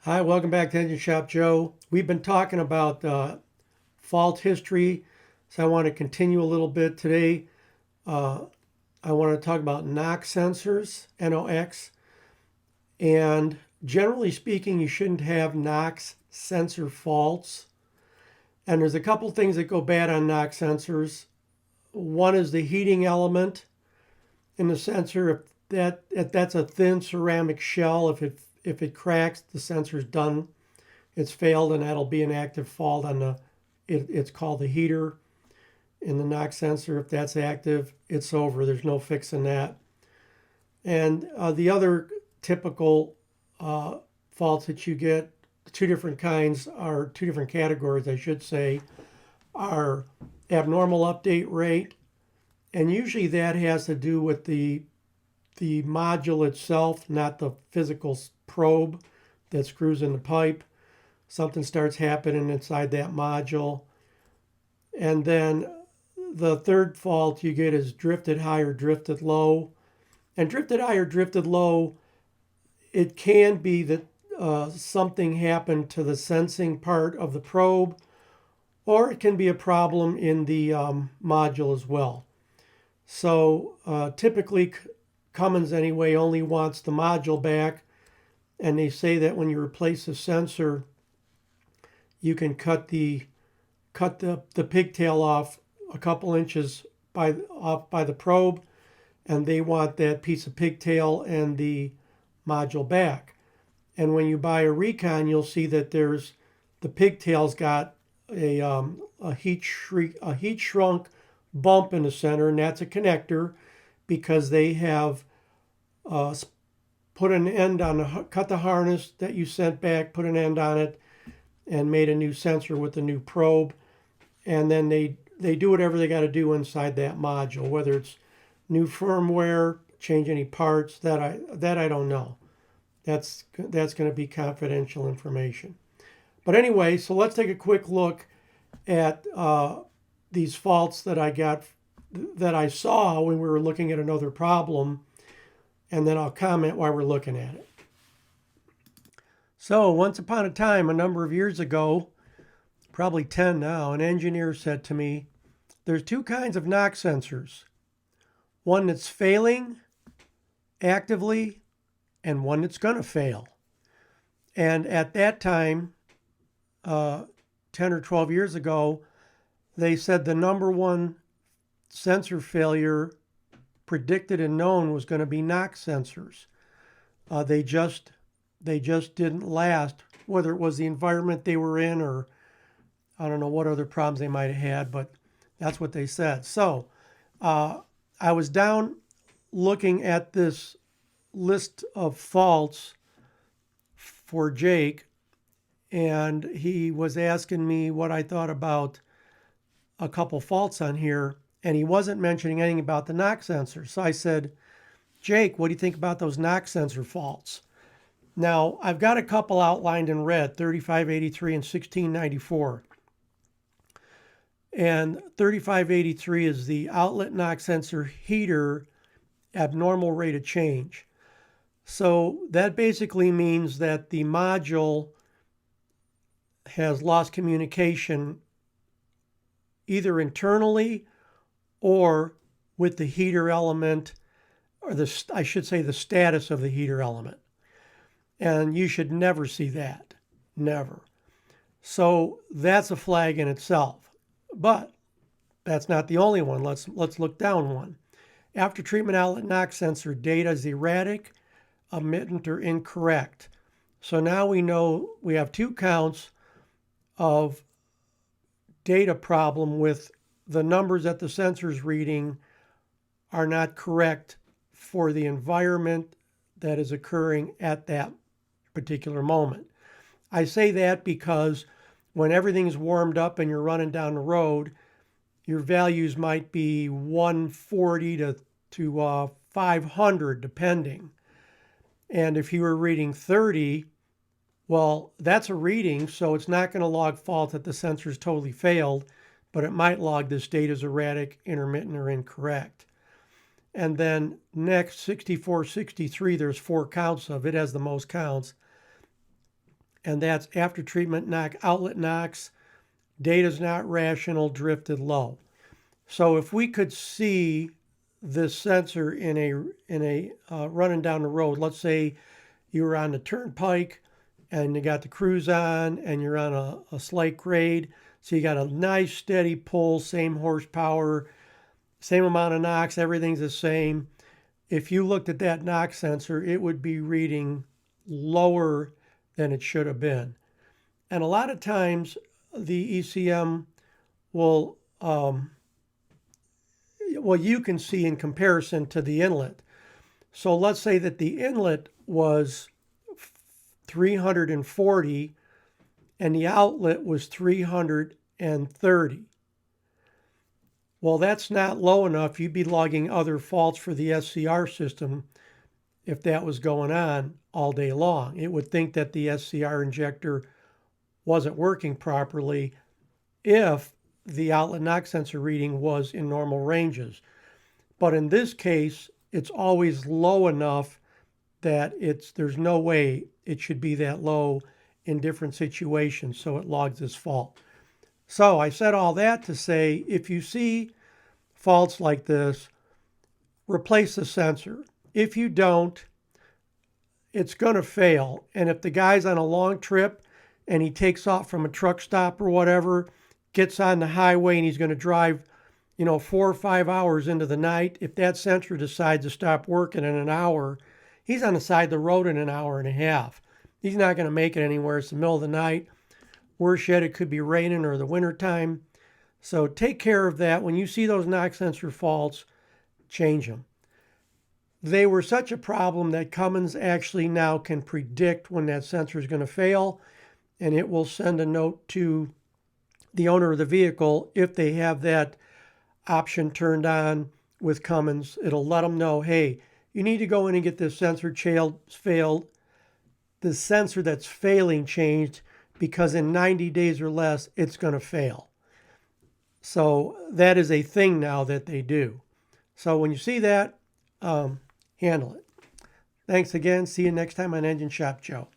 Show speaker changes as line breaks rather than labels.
Hi, welcome back to Engine Shop Joe. We've been talking about fault history, so I want to continue a little bit today. Uh, I want to talk about NOx sensors, NOx, and generally speaking, you shouldn't have NOx sensor faults. And there's a couple things that go bad on NOx sensors. One is the heating element in the sensor. If that's a thin ceramic shell, if it cracks, the sensor's done. It's failed, and that'll be an active fault on it's called the heater in the NOx sensor. If that's active, it's over. There's no fixing that. And the other typical faults that you get, two different kinds, are two different categories, I should say, are abnormal update rate. And usually that has to do with the module itself, not the physical probe that screws in the pipe. Something starts happening inside that module. And then the third fault you get is drifted high or drifted low. And drifted high or drifted low, it can be that something happened to the sensing part of the probe, or it can be a problem in the module as well. So typically, Cummins anyway only wants the module back, and they say that when you replace the sensor, you can cut the pigtail off a couple inches off by the probe, and they want that piece of pigtail and the module back. And when you buy a Recon, you'll see that the pigtail's got a heat shrunk bump in the center, and that's a connector because they have uh, cut the harness that you sent back, put an end on it, and made a new sensor with a new probe. And then they do whatever they got to do inside that module, whether it's new firmware, change any parts. That I don't know. That's going to be confidential information. But anyway, so let's take a quick look at these faults that I saw when we were looking at another problem, and then I'll comment why we're looking at it. So once upon a time, a number of years ago, probably 10 now, an engineer said to me, there's two kinds of NOx sensors. One that's failing actively and one that's going to fail. And at that time, 10 or 12 years ago, they said the number one sensor failure predicted and known was going to be NOx sensors. They just didn't last, whether it was the environment they were in or I don't know what other problems they might have had, but that's what they said. So I was down looking at this list of faults for Jake, and he was asking me what I thought about a couple faults on here, and he wasn't mentioning anything about the NOx sensor. So I said, Jake, what do you think about those NOx sensor faults? Now, I've got a couple outlined in red, 3583 and 1694. And 3583 is the outlet NOx sensor heater abnormal rate of change. So that basically means that the module has lost communication either internally or with the heater element, or I should say the status of the heater element. And you should never see that, never. So that's a flag in itself. But that's not the only one. Let's look down one. After treatment outlet NOx sensor data is erratic, omittent, or incorrect. So now we know we have two counts of data problem with the numbers that the sensor's reading are not correct for the environment that is occurring at that particular moment. I say that because when everything's warmed up and you're running down the road, your values might be 140 to 500 depending. And if you were reading 30, well, that's a reading, so it's not going to log fault that the sensor's totally failed, but it might log this data as erratic, intermittent, or incorrect. And then next, 6463, there's 4 counts of it, has the most counts. and that's after treatment knock, outlet knocks, data's not rational, drifted low. So if we could see this sensor in a running down the road, let's say you were on the turnpike and you got the cruise on and you're on a slight grade, so you got a nice steady pull, same horsepower, same amount of knocks, everything's the same. If you looked at that knock sensor, it would be reading lower than it should have been. And a lot of times the ECM will, you can see in comparison to the inlet. So let's say that the inlet was 340 and the outlet was 330. Well, that's not low enough. You'd be logging other faults for the SCR system if that was going on all day long. It would think that the SCR injector wasn't working properly if the outlet knock sensor reading was in normal ranges. But in this case, it's always low enough that there's no way it should be that low in different situations, so it logs this fault. So I said all that to say, if you see faults like this, replace the sensor. If you don't, it's going to fail. And if the guy's on a long trip and he takes off from a truck stop or whatever, gets on the highway and he's going to drive, 4 or 5 hours into the night, if that sensor decides to stop working in an hour, he's on the side of the road in an hour and a half. He's not going to make it anywhere. It's the middle of the night. Worse yet, it could be raining or the winter time. So take care of that. When you see those knock sensor faults, change them. They were such a problem that Cummins actually now can predict when that sensor is going to fail, and it will send a note to the owner of the vehicle if they have that option turned on with Cummins. It'll let them know, hey, you need to go in and get this sensor failed, the sensor that's failing changed, because in 90 days or less, it's going to fail. So that is a thing now that they do. So when you see that, handle it. Thanks again. See you next time on Engine Shop Joe.